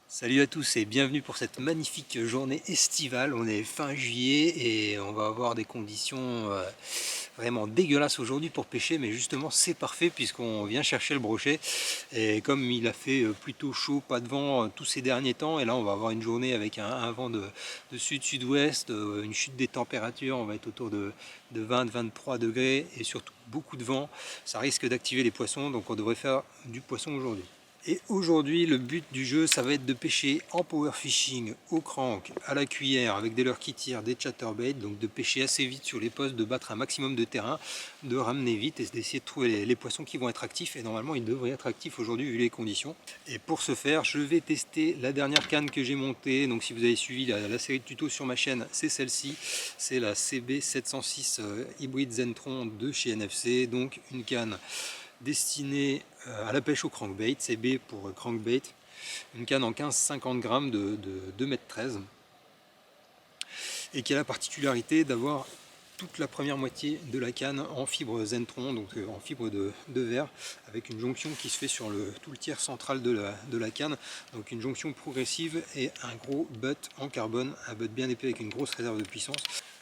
Salut à tous et bienvenue pour cette magnifique journée estivale. On est fin juillet et on va avoir des conditions vraiment dégueulasses aujourd'hui pour pêcher, mais justement c'est parfait puisqu'on vient chercher le brochet. Et comme il a fait plutôt chaud, pas de vent tous ces derniers temps, et là on va avoir une journée avec un vent de sud-sud-ouest, une chute des températures, on va être autour de 20-23 degrés et surtout beaucoup de vent. Ça risque d'activer les poissons, donc on devrait faire du poisson aujourd'hui. Et aujourd'hui, le but du jeu, ça va être de pêcher en power fishing, au crank, à la cuillère, avec des leurres qui tirent, des chatterbaits, donc de pêcher assez vite sur les postes, de battre un maximum de terrain, de ramener vite et d'essayer de trouver les poissons qui vont être actifs. Et normalement, ils devraient être actifs aujourd'hui vu les conditions. Et pour ce faire, je vais tester la dernière canne que j'ai montée. Donc si vous avez suivi la série de tutos sur ma chaîne, c'est celle-ci. C'est la CB706 Hybrid Zentron de chez NFC. Donc une canne destinée à la pêche au crankbait, CB pour crankbait, une canne en 15-50 grammes de 2,13 m et qui a la particularité d'avoir toute la première moitié de la canne en fibre Zentron, donc en fibre de verre, avec une jonction qui se fait sur tout le tiers central de la canne, donc une jonction progressive et un gros butt en carbone, un butt bien épais avec une grosse réserve de puissance.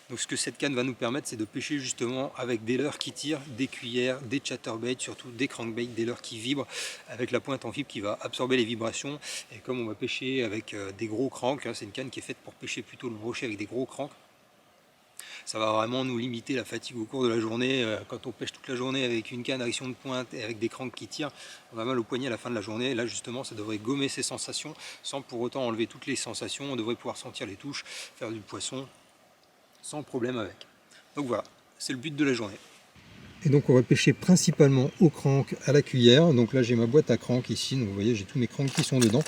Donc ce que cette canne va nous permettre, c'est de pêcher justement avec des leurres qui tirent, des cuillères, des chatterbaits, surtout des crankbaits, des leurres qui vibrent, avec la pointe en fibre qui va absorber les vibrations. Et comme on va pêcher avec des gros cranks, c'est une canne qui est faite pour pêcher plutôt le brochet avec des gros cranks, ça va vraiment nous limiter la fatigue au cours de la journée. Quand on pêche toute la journée avec une canne à action de pointe et avec des cranks qui tirent, on a mal au poignet à la fin de la journée. Et là justement, ça devrait gommer ces sensations sans pour autant enlever toutes les sensations. On devrait pouvoir sentir les touches, faire du poisson sans problème avec. Donc voilà, c'est le but de la journée. Et donc on va pêcher principalement au crank, à la cuillère. Donc là j'ai ma boîte à crank ici, donc vous voyez j'ai tous mes cranks qui sont dedans,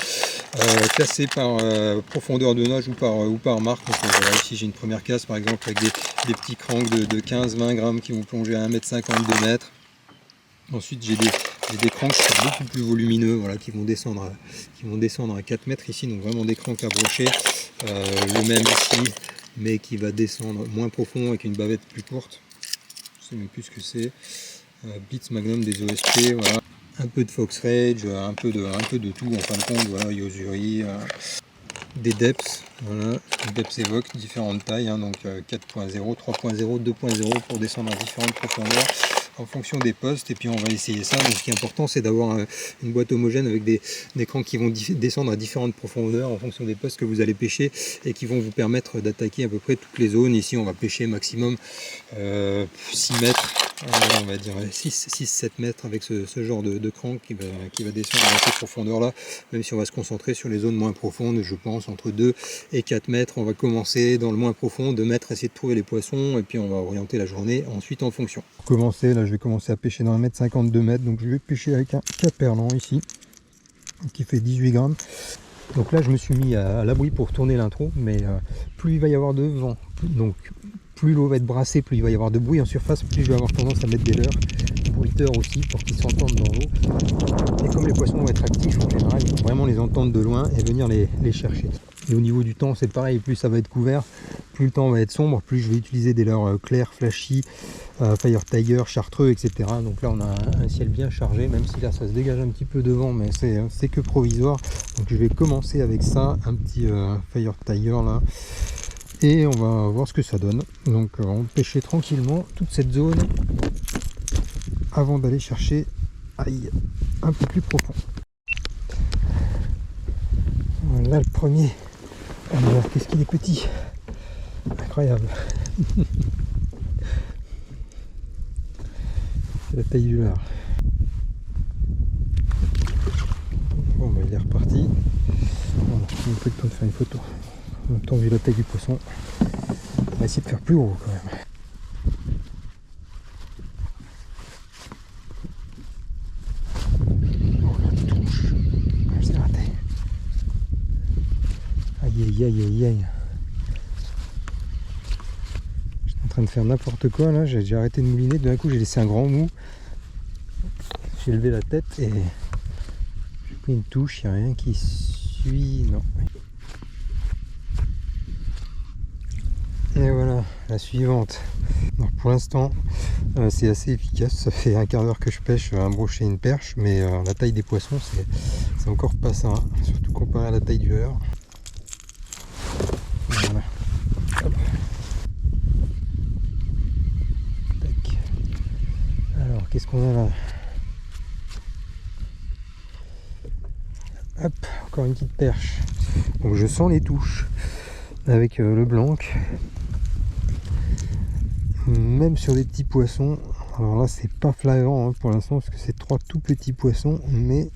classés par profondeur de nage ou par marque. Donc voilà, ici j'ai une première casse par exemple avec des petits cranks de 15-20 grammes qui vont plonger à 1,50 m, 2 mètres. Ensuite j'ai des cranks qui sont beaucoup plus volumineux, voilà, qui vont descendre à 4 mètres ici, donc vraiment des cranks à brochet. Le même ici, mais qui va descendre moins profond avec une bavette plus courte. Je sais même plus ce que c'est. Blitz Magnum des OSP, voilà. Un peu de Fox Rage, un peu de tout en fin de compte, voilà, Yosuri, des Depths, voilà, Depths Evoque, différentes tailles, hein, donc 4.0, 3.0, 2.0 pour descendre à différentes profondeurs en fonction des postes, et puis on va essayer ça. Donc ce qui est important, c'est d'avoir une boîte homogène avec des cranks qui vont descendre à différentes profondeurs en fonction des postes que vous allez pêcher et qui vont vous permettre d'attaquer à peu près toutes les zones. Ici on va pêcher maximum 6 mètres, on va dire 6-7 mètres avec ce genre de crank qui va descendre dans ces profondeurs là, même si on va se concentrer sur les zones moins profondes. Je pense entre 2 et 4 mètres, on va commencer dans le moins profond, 2 mètres, essayer de trouver les poissons, et puis on va orienter la journée ensuite en fonction. Pour commencer, là je vais commencer à pêcher dans 1,50 m, 2 mètres, donc je vais pêcher avec un caperlan ici qui fait 18 grammes. Donc là je me suis mis à l'abri pour tourner l'intro, mais plus il va y avoir de vent, donc plus l'eau va être brassée, plus il va y avoir de bruit en surface, plus je vais avoir tendance à mettre des leurres, bruiteurs aussi, pour qu'ils s'entendent dans l'eau. Et comme les poissons vont être actifs en général, il faut vraiment les entendre de loin et venir les chercher. Et au niveau du temps, c'est pareil, plus ça va être couvert, plus le temps va être sombre, plus je vais utiliser des leurres clairs, flashy, Fire Tiger, chartreux, etc. Donc là on a un ciel bien chargé, même si là ça se dégage un petit peu de vent, mais c'est que provisoire. Donc je vais commencer avec ça, un petit Fire Tiger là. Et on va voir ce que ça donne. Donc on va pêcher tranquillement toute cette zone avant d'aller chercher un peu plus profond. Voilà le premier. Alors qu'est-ce qu'il est petit, incroyable. C'est la taille du leurre. Bon bah il est reparti. Voilà, j'ai un peu de temps de faire une photo. En même temps, vu la taille du poisson, on va essayer de faire plus gros quand même. Oh la touche, je l'ai raté. Aïe aïe aïe aïe aïe. J'étais en train de faire n'importe quoi là, j'ai arrêté de mouliner, d'un coup j'ai laissé un grand mou. J'ai levé la tête et j'ai pris une touche, il n'y a rien qui suit, non. Et voilà, la suivante. Donc pour l'instant, c'est assez efficace. Ça fait un quart d'heure que je pêche un brochet et une perche, mais la taille des poissons, c'est encore pas ça, hein. Surtout comparé à la taille du leurre. Voilà. Hop. Tac. Alors, qu'est-ce qu'on a là? Hop, encore une petite perche. Donc je sens les touches avec le blanc. Même sur des petits poissons, alors là c'est pas flagrant, hein, pour l'instant, parce que c'est 3 tout petits poissons, mais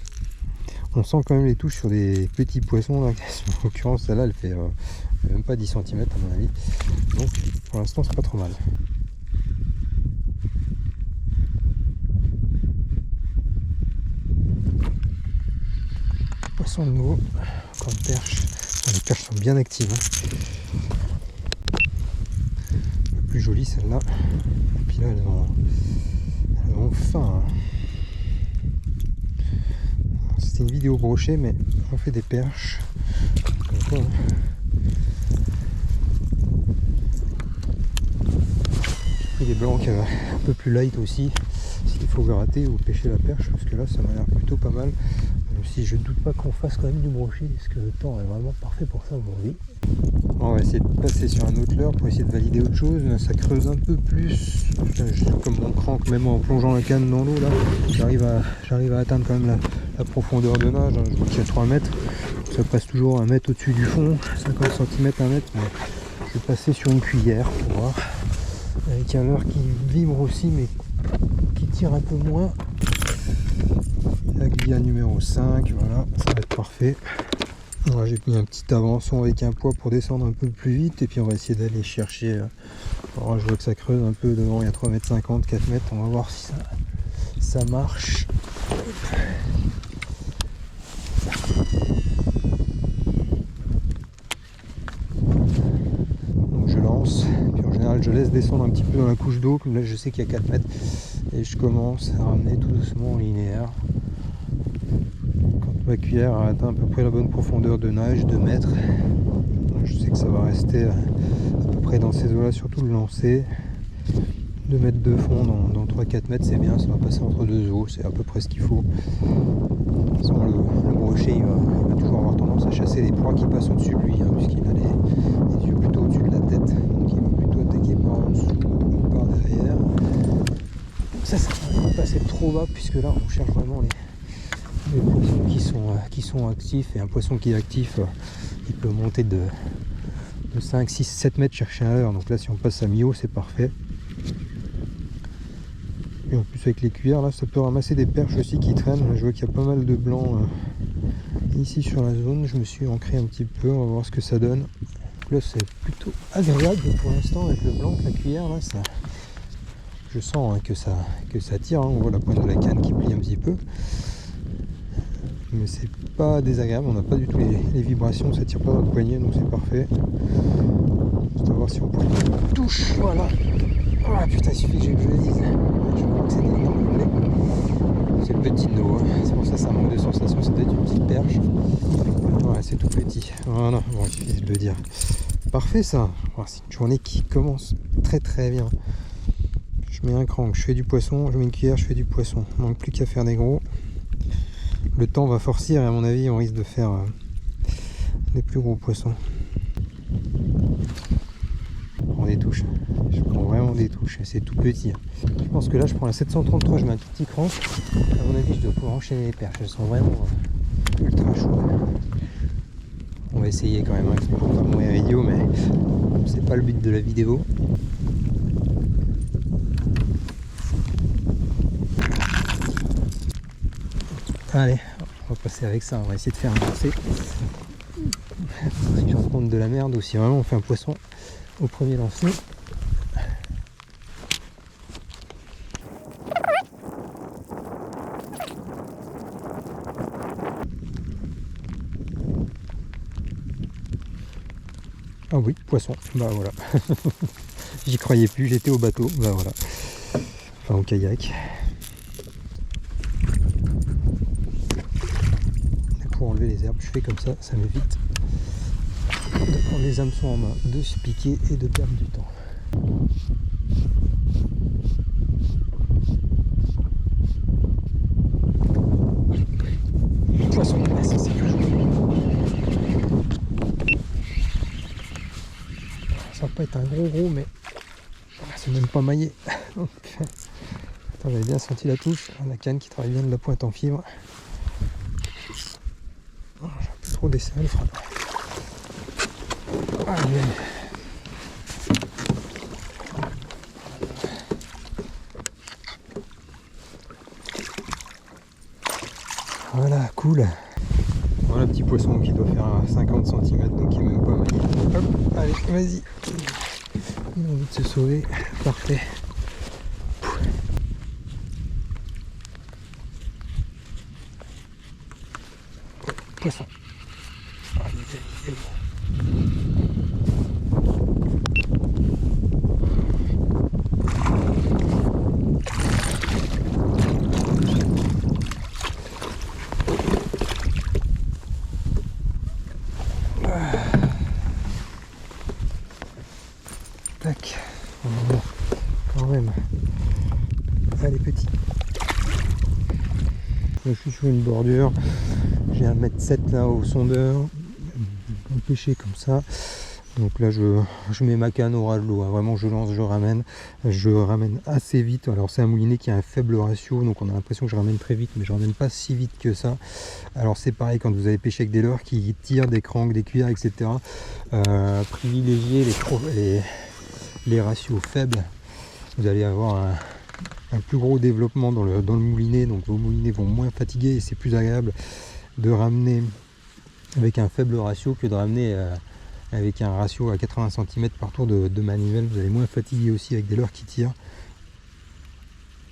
on sent quand même les touches sur des petits poissons là. En l'occurrence celle-là elle fait même pas 10 cm à mon avis, donc pour l'instant c'est pas trop mal. Poisson de nouveau, encore une perche. Les perches sont bien actives, hein. La plus jolie celle-là, et puis là elles ont faim, hein. C'était une vidéo brochet, mais on fait des perches comme quoi, hein. Et des blancs un peu plus light aussi, s'il faut gratter ou pêcher la perche, parce que là ça m'a l'air plutôt pas mal. Même si je ne doute pas qu'on fasse quand même du brochet, parce que le temps est vraiment parfait pour ça aujourd'hui. On va essayer de passer sur un autre leurre pour essayer de valider autre chose. Ça creuse un peu plus, comme mon crank, même en plongeant la canne dans l'eau là, j'arrive à atteindre quand même la profondeur de nage, hein. Je vois qu'il y a 3 mètres, ça passe toujours 1 mètre au-dessus du fond, 50 cm, 1 mètre, mais je vais passer sur une cuillère pour voir, avec un leurre qui vibre aussi mais qui tire un peu moins. La guilla numéro 5, voilà, ça va être parfait. Voilà, j'ai mis un petit avançon avec un poids pour descendre un peu plus vite, et puis on va essayer d'aller chercher. Alors je vois que ça creuse un peu devant, il y a 3,50 m, 4 mètres, on va voir si ça marche. Donc je lance, puis en général je laisse descendre un petit peu dans la couche d'eau, comme là je sais qu'il y a 4 mètres, et je commence à ramener tout doucement en linéaire. Quand ma cuillère a atteint à peu près la bonne profondeur de nage, 2 mètres, je sais que ça va rester à peu près dans ces eaux là, surtout le lancer. 2 mètres de fond dans 3-4 mètres, c'est bien, ça va passer entre 2 eaux, c'est à peu près ce qu'il faut. De toute façon, le brochet il va toujours avoir tendance à chasser les proies qui passent au-dessus de lui, hein, puisqu'il a les yeux plutôt au-dessus de la tête, donc il va plutôt attaquer par en dessous ou par derrière. Ça va pas passer trop bas, puisque là on cherche vraiment les poissons qui sont actifs, et un poisson qui est actif, il peut monter de 5, 6, 7 mètres chercher un leurre, donc là si on passe à mi-eau c'est parfait. Et en plus avec les cuillères là ça peut ramasser des perches aussi qui traînent. Je vois qu'il y a pas mal de blancs ici sur la zone, je me suis ancré un petit peu, on va voir ce que ça donne. Donc là c'est plutôt agréable pour l'instant avec le blanc, la cuillère là, ça, je sens, hein, que ça tire, hein. On voit la pointe de la canne qui plie un petit peu, mais c'est pas désagréable, on n'a pas du tout les vibrations, ça tire pas dans le poignet, donc c'est parfait. On va voir si on prend une touche, voilà. Ah putain, il suffit que je le dise. Je crois que c'est des énormes. C'est petit de l'eau, hein. C'est pour ça que ça manque de sensation, c'est peut-être une petite perche. Ouais, c'est tout petit. Voilà, bon, il suffit de le dire. Parfait ça. Voilà, c'est une journée qui commence très très bien. Je mets un crank, je fais du poisson, je mets une cuillère, je fais du poisson. Il ne manque plus qu'à faire des gros. Le temps va forcir et à mon avis on risque de faire des plus gros poissons. Je prends des touches, je prends vraiment des touches, c'est tout petit. Je pense que là je prends la 733, je mets un tout petit crank. À mon avis je dois pouvoir enchaîner les perches, elles sont vraiment ultra chaudes. On va essayer quand même, hein, pour pas mourir idiot, mais c'est pas le but de la vidéo. Allez, on va passer avec ça, on va essayer de faire un lancer. Si je rencontre de la merde ou si vraiment on fait un poisson au premier lancer. Ah oui, poisson, bah voilà. J'y croyais plus, j'étais au bateau, bah voilà. Enfin au kayak. Et pour enlever les herbes, je fais comme ça m'évite de prendre les hameçons en main, de se piquer et de perdre du temps. Poisson, ça c'est bien. Ça va pas être un gros mais c'est même pas maillé. J'avais bien senti la touche, la canne qui travaille bien de la pointe en fibre. J'ai un peu trop desserré le frein. Allez. Voilà, cool. Voilà, petit poisson qui doit faire 50 cm, donc qui est même pas maillé. Hop, allez, vas-y. Il a envie de se sauver. Parfait. Poisson. Allez. Tac. Bon, quand même. Allez, petit. Là, je suis sur une bordure. J'ai 1,7 m là au sondeur. On pêcher comme ça. Donc là, je mets ma canne au ras de l'eau. Vraiment, je lance, je ramène. Je ramène assez vite. Alors, c'est un moulinet qui a un faible ratio. Donc, on a l'impression que je ramène très vite. Mais je ramène pas si vite que ça. Alors, c'est pareil quand vous avez pêché avec des leurres qui tirent des cranques, des cuillères, etc. Privilégiez les ratios faibles. Vous allez avoir un plus gros développement dans le moulinet. Donc, vos moulinets vont moins fatiguer. Et c'est plus agréable de ramener avec un faible ratio que de ramener avec un ratio à 80 cm par tour de manivelle. Vous allez moins fatiguer aussi avec des leurres qui tirent.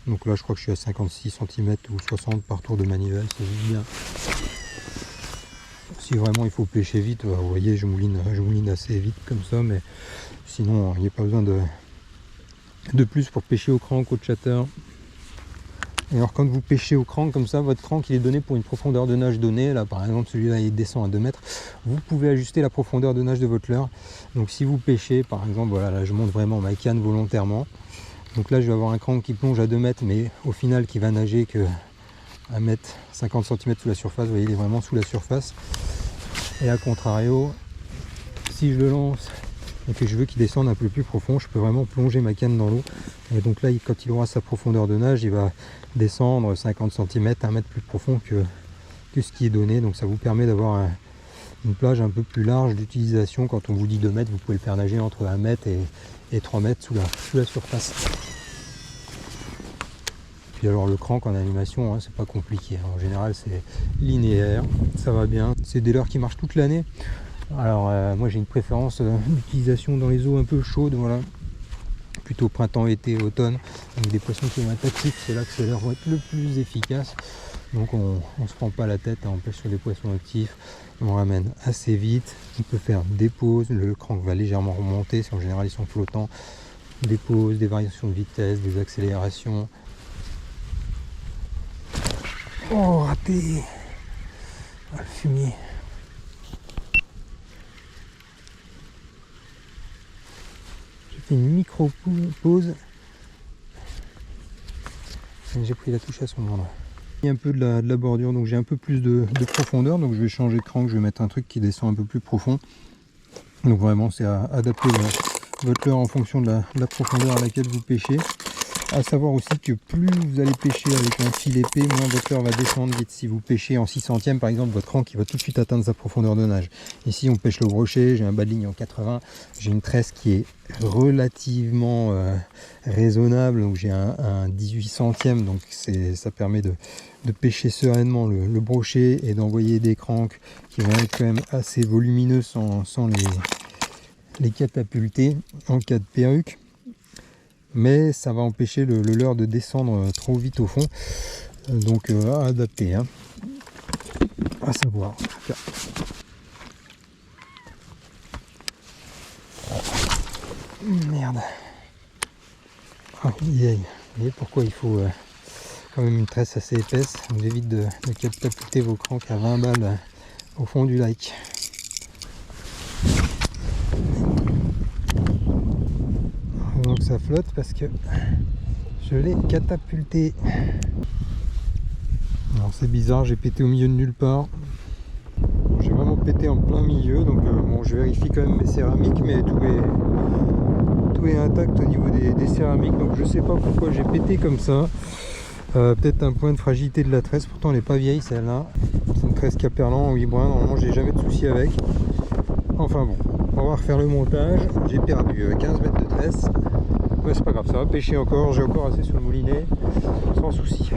Donc là je crois que je suis à 56 cm ou 60 par tour de manivelle, c'est bien. Si vraiment il faut pêcher vite, vous voyez je mouline assez vite comme ça, mais sinon il n'y a pas besoin de plus pour pêcher au crank, au chatter. Et alors quand vous pêchez au crank comme ça, votre crank il est donné pour une profondeur de nage donnée. Là par exemple celui-là il descend à 2 mètres. Vous pouvez ajuster la profondeur de nage de votre leurre. Donc si vous pêchez par exemple, voilà là je monte vraiment ma canne volontairement. Donc là je vais avoir un crank qui plonge à 2 mètres mais au final qui va nager que 1 mètre 50 cm sous la surface. Vous voyez il est vraiment sous la surface. Et à contrario, si je le lance et que je veux qu'il descende un peu plus profond, je peux vraiment plonger ma canne dans l'eau. Et donc là quand il aura sa profondeur de nage, il va descendre 50 cm, 1 mètre plus profond que ce qui est donné. Donc ça vous permet d'avoir une plage un peu plus large d'utilisation. Quand on vous dit 2 mètres, vous pouvez le faire nager entre 1 mètre et 3 mètres sous la surface. Puis alors le crank en animation, hein, c'est pas compliqué. En général c'est linéaire, ça va bien. C'est des leurres qui marchent toute l'année. Alors moi j'ai une préférence d'utilisation dans les eaux un peu chaudes, voilà. Plutôt printemps, été, automne, avec des poissons qui vont être actifs, c'est là que ces leurres vont être le plus efficace. Donc on se prend pas la tête, hein, on pêche sur des poissons actifs, on ramène assez vite, on peut faire des pauses, le crank va légèrement remonter, en général ils sont flottants, des pauses, des variations de vitesse, des accélérations. Oh raté, le fumier. Une micro pause, j'ai pris la touche à ce moment là. Il y a un peu de la bordure, donc j'ai un peu plus de profondeur, donc je vais changer de crank, je vais mettre un truc qui descend un peu plus profond. Donc vraiment c'est à adapter votre leurre en fonction de la profondeur à laquelle vous pêchez. À savoir aussi que plus vous allez pêcher avec un fil épais, moins votre leurre va descendre vite. Si vous pêchez en 6 centièmes par exemple, votre crank il va tout de suite atteindre sa profondeur de nage. Ici on pêche le brochet, j'ai un bas de ligne en 80, j'ai une tresse qui est relativement raisonnable, donc j'ai un 18 centièmes, donc ça permet de pêcher sereinement le brochet et d'envoyer des cranks qui vont être quand même assez volumineux sans les catapulter en cas de perruque. Mais ça va empêcher le leurre de descendre trop vite au fond, donc à adapter, hein. À savoir. Merde. Ah, vous voyez pourquoi il faut quand même une tresse assez épaisse, vous évite de catapulter vos cranks à 20 balles au fond du lac. ça flotte parce que je l'ai catapulté. Alors c'est bizarre, j'ai pété au milieu de nulle part. J'ai vraiment pété en plein milieu, donc bon, je vérifie quand même mes céramiques, mais tout est intact au niveau des céramiques, donc je sais pas pourquoi j'ai pété comme ça. Peut-être un point de fragilité de la tresse, pourtant elle n'est pas vieille celle-là. C'est une tresse Caperlan en 8 brins, normalement j'ai jamais de soucis avec. Enfin bon, on va refaire le montage. J'ai perdu 15 mètres de tresse, mais c'est pas grave, ça va pêcher encore, j'ai encore assez sur le moulinet, sans souci.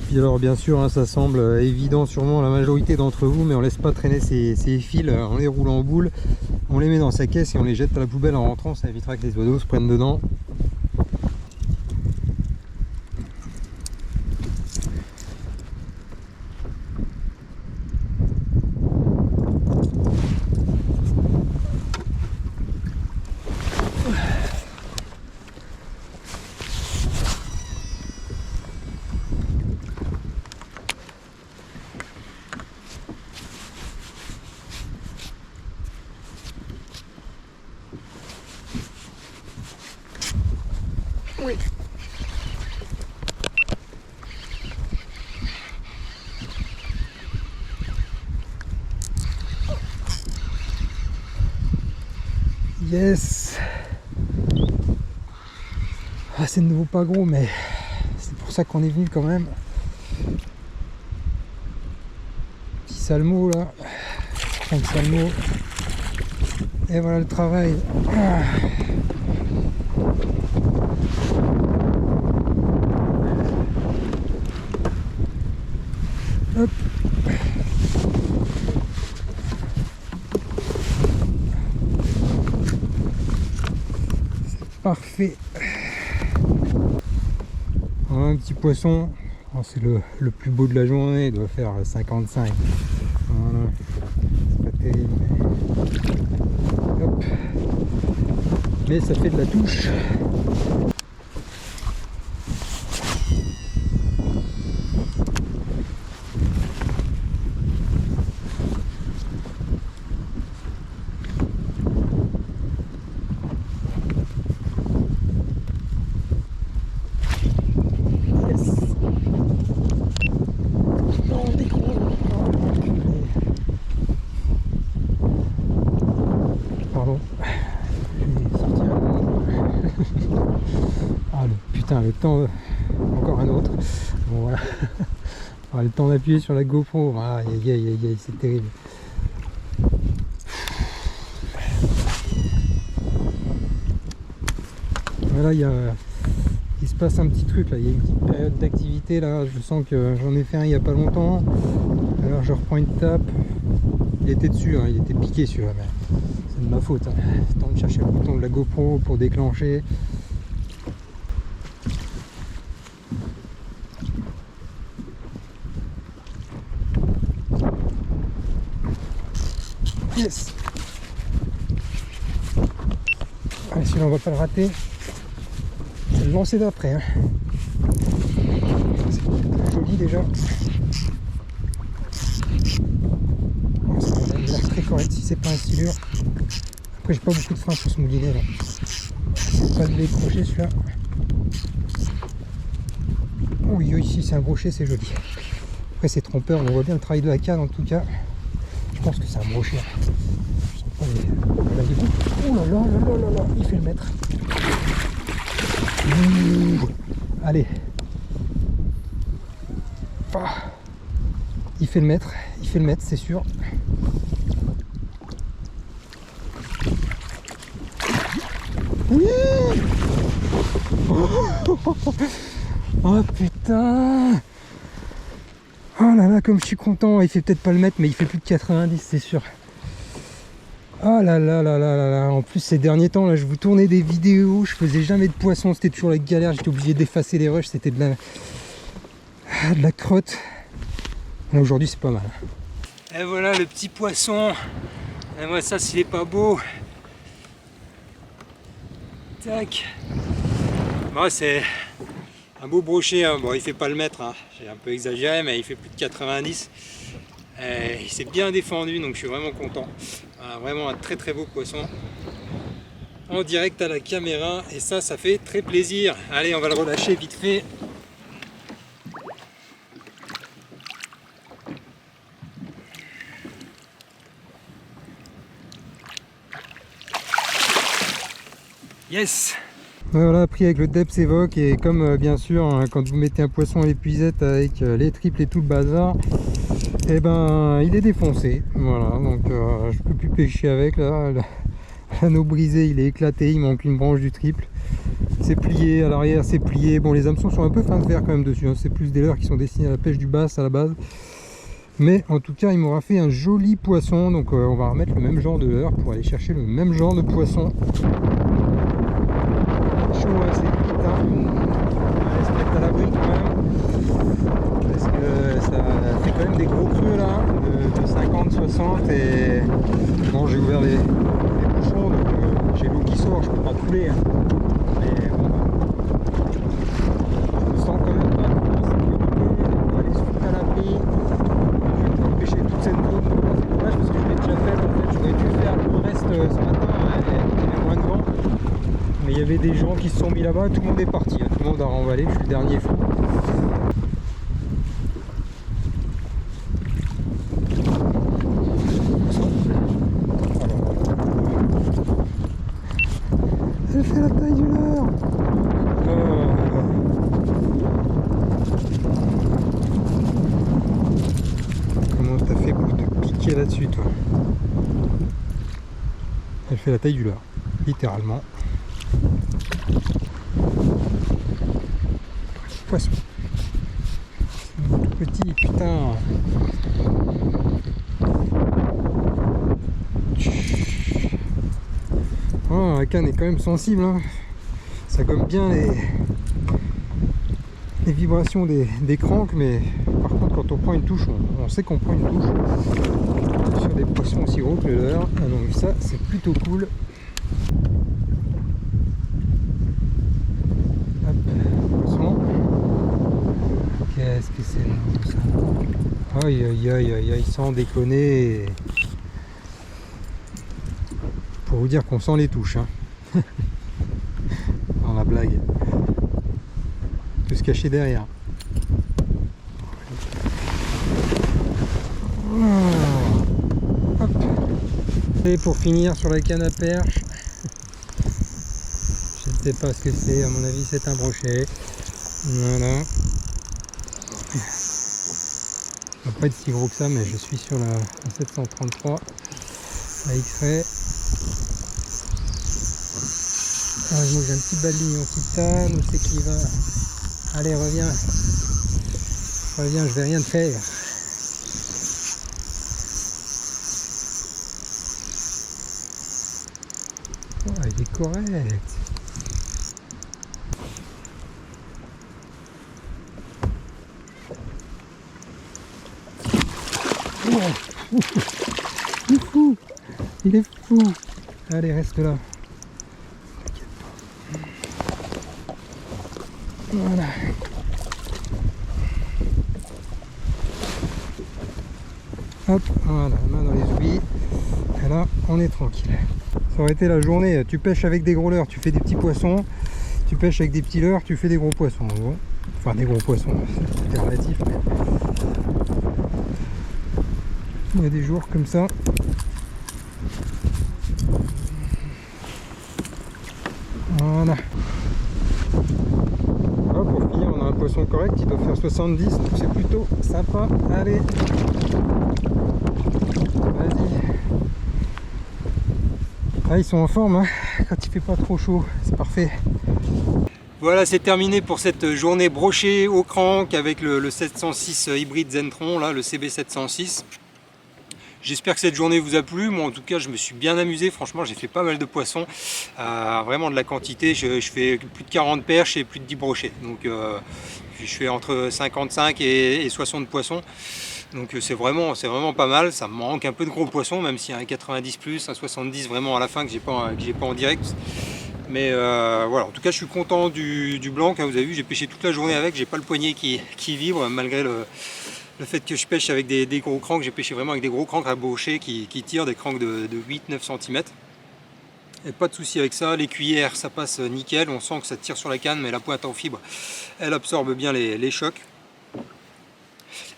Puis alors bien sûr, hein, ça semble évident sûrement à la majorité d'entre vous, mais on laisse pas traîner ces fils, on les roule en boule, on les met dans sa caisse et on les jette à la poubelle en rentrant, ça évitera que les oiseaux se prennent dedans. Oui. Yes. Ah, c'est de nouveau pas gros, mais c'est pour ça qu'on est venu quand même. Petit salmo là. 5 salmos. Et voilà le travail. Ah. Hop. C'est parfait. Un petit poisson. Oh, c'est le plus beau de la journée. Il doit faire 55. Voilà. C'est pas terrible. Mais... hop. Mais ça fait de la touche. Le temps, encore un autre. Bon voilà. Ah, le temps d'appuyer sur la GoPro. Aïe aïe aïe aïe, c'est terrible. Voilà, il se passe un petit truc là. Il y a une petite période d'activité là. Je sens que j'en ai fait un il n'y a pas longtemps. Alors je reprends une tape. Il était dessus, hein, il était piqué celui-là. C'est de ma faute. Hein. C'est temps de chercher le bouton de la GoPro pour déclencher. Yes. Allez, celui-là on va pas le rater. C'est le lancer d'après. Hein. C'est joli déjà. Oh, ça a l'air très correct si c'est pas un silure. Après j'ai pas beaucoup de frein sur ce moulinet là. C'est pas de décrocher celui-là. Oui, ici c'est un brochet, c'est joli. Après c'est trompeur, on voit bien le travail de la canne en tout cas. Je pense que c'est un brochet. Je sens pas les bouts. Oh là là là là là, il fait le mètre. Allez. Ah. Il fait le mètre, c'est sûr. Oui. Oh putain. Oh là là, comme je suis content. Il fait peut-être pas le mètre, mais il fait plus de 90, c'est sûr. Oh là là là là là là. En plus, ces derniers temps, là, je vous tournais des vidéos. Je faisais jamais de poisson. C'était toujours la galère. J'étais obligé d'effacer les rushs. C'était de la crotte. Là, aujourd'hui, c'est pas mal. Et voilà le petit poisson. Et moi, ça, s'il est pas beau. Tac. Bon, c'est un beau brochet, hein. Bon, il fait pas le mètre, hein. J'ai un peu exagéré, mais il fait plus de 90. Et il s'est bien défendu, donc je suis vraiment content. Vraiment un très très beau poisson. en direct à la caméra et ça fait très plaisir. Allez, on va le relâcher vite fait. Yes! Voilà, pris avec le Depth Evoque, et comme bien sûr hein, quand vous mettez un poisson à l'épuisette avec les triples et tout le bazar, et ben il est défoncé. Voilà, donc je peux plus pêcher avec là. L'anneau brisé, il est éclaté, il manque une branche du triple. C'est plié à l'arrière, c'est plié. Bon, les hameçons sont un peu fins de fer quand même dessus, hein. C'est plus des leurres qui sont destinés à la pêche du bass à la base. Mais en tout cas, il m'aura fait un joli poisson. Donc on va remettre le même genre de leurre pour aller chercher le même genre de poisson. Chaud, hein, c'est vite, hein. On va se mettre à l'abri quand même. Parce que ça fait quand même des gros creux là, de 50-60. Et bon, j'ai ouvert les bouchons, donc j'ai l'eau qui sort, je peux pas couler. Hein. Mais bon, je me sens quand même pas trop en sécurité. On va aller se foutre à l'abri. Je vais pouvoir pêcher toute cette zone. C'est dommage parce que je l'ai déjà fait. En fait, j'aurais dû faire le reste ce matin. Il y avait moins de vent. Mais il y avait des gens qui se sont mis là-bas. Tout le monde est parti. Hein. Tout le monde a renvalé. Je suis le dernier fou. Elle fait la taille du leurre. Comment t'as fait pour te piquer là-dessus, toi? Elle fait la taille du leurre, littéralement. Poisson. Tout petit, putain. Oh, la canne est quand même sensible, hein. Ça gomme bien les vibrations des cranks, mais par contre quand on prend une touche, on sait qu'on prend une touche sur des poissons aussi gros que le leur. Ah, donc ça c'est plutôt cool. Hop, poisson. Qu'est-ce que c'est beau ça. Aïe aïe aïe aïe aïe, sans déconner. Pour vous dire qu'on sent les touches, hein. Dans la blague. Tout se cacher derrière. Oh. Hop. Et pour finir sur la canne à perche, je ne sais pas ce que c'est, à mon avis c'est un brochet. Voilà. Ça va pas être si gros que ça, mais je suis sur la 733 à X-ray. Ah, moi j'ai un petit balignon en titane, où c'est qu'il va? Allez, reviens. Reviens, je vais rien te faire. Oh, il est correct. Oh. Il est fou. Il est fou. Allez, reste là. Voilà. Hop, voilà, main dans les oublies. Et là, on est tranquille. Ça aurait été la journée, tu pêches avec des gros leurres, tu fais des petits poissons. Tu pêches avec des petits leurres, tu fais des gros poissons. Bon. Enfin, des gros poissons, c'est relatif. Mais... il y a des jours comme ça. Voilà. Ah, pour finir, on a un poisson correct qui doit faire 70, donc c'est plutôt sympa. Allez, vas-y. Ah, ils sont en forme, hein, quand il fait pas trop chaud, c'est parfait. Voilà, c'est terminé pour cette journée brochée au crank avec le 706 hybride Zentron, là, le CB706. J'espère que cette journée vous a plu. Moi en tout cas je me suis bien amusé, franchement j'ai fait pas mal de poissons, vraiment de la quantité, je fais plus de 40 perches et plus de 10 brochets, donc je fais entre 55 et 60 poissons, donc c'est vraiment pas mal. Ça me manque un peu de gros poissons, même s'il y a un 90 plus, un 70 vraiment à la fin que j'ai pas en direct. Mais voilà, en tout cas je suis content du blanc, hein, vous avez vu j'ai pêché toute la journée avec, j'ai pas le poignet qui vibre malgré le fait que je pêche avec des gros cranks. J'ai pêché vraiment avec des gros cranks à brocher qui tirent des cranks de 8-9 cm. Et pas de souci avec ça, les cuillères ça passe nickel, on sent que ça tire sur la canne mais la pointe en fibre elle absorbe bien les chocs.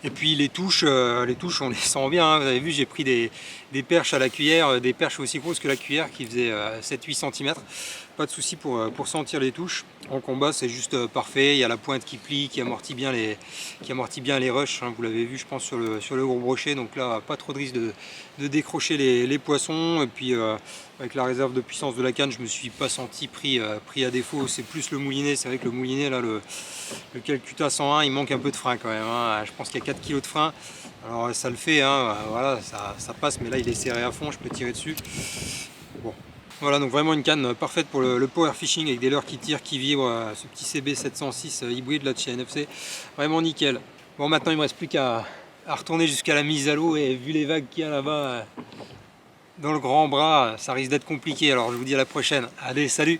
Et puis les touches on les sent bien, hein. Vous avez vu j'ai pris des perches à la cuillère, des perches aussi grosses que la cuillère qui faisaient 7-8 cm. Pas de souci pour sentir les touches. En combat c'est juste parfait, il y a la pointe qui plie, qui amortit bien les rushs, hein. Vous l'avez vu je pense sur le gros brochet, donc là pas trop de risque de décrocher les poissons. Et puis avec la réserve de puissance de la canne je me suis pas senti pris à défaut. C'est plus le moulinet, c'est vrai que le moulinet là, le Calcutta 101 il manque un peu de frein quand même, hein. Je pense qu'il y a 4 kg de frein, alors ça le fait, hein. Voilà, ça passe, mais là il est serré à fond, je peux tirer dessus. Bon. Voilà, donc vraiment une canne parfaite pour le power fishing avec des leurres qui tirent, qui vibrent, ce petit CB 706 hybride là de chez NFC, vraiment nickel. Bon, maintenant il me reste plus qu'à retourner jusqu'à la mise à l'eau, et vu les vagues qu'il y a là-bas dans le grand bras, ça risque d'être compliqué. Alors je vous dis à la prochaine, allez salut.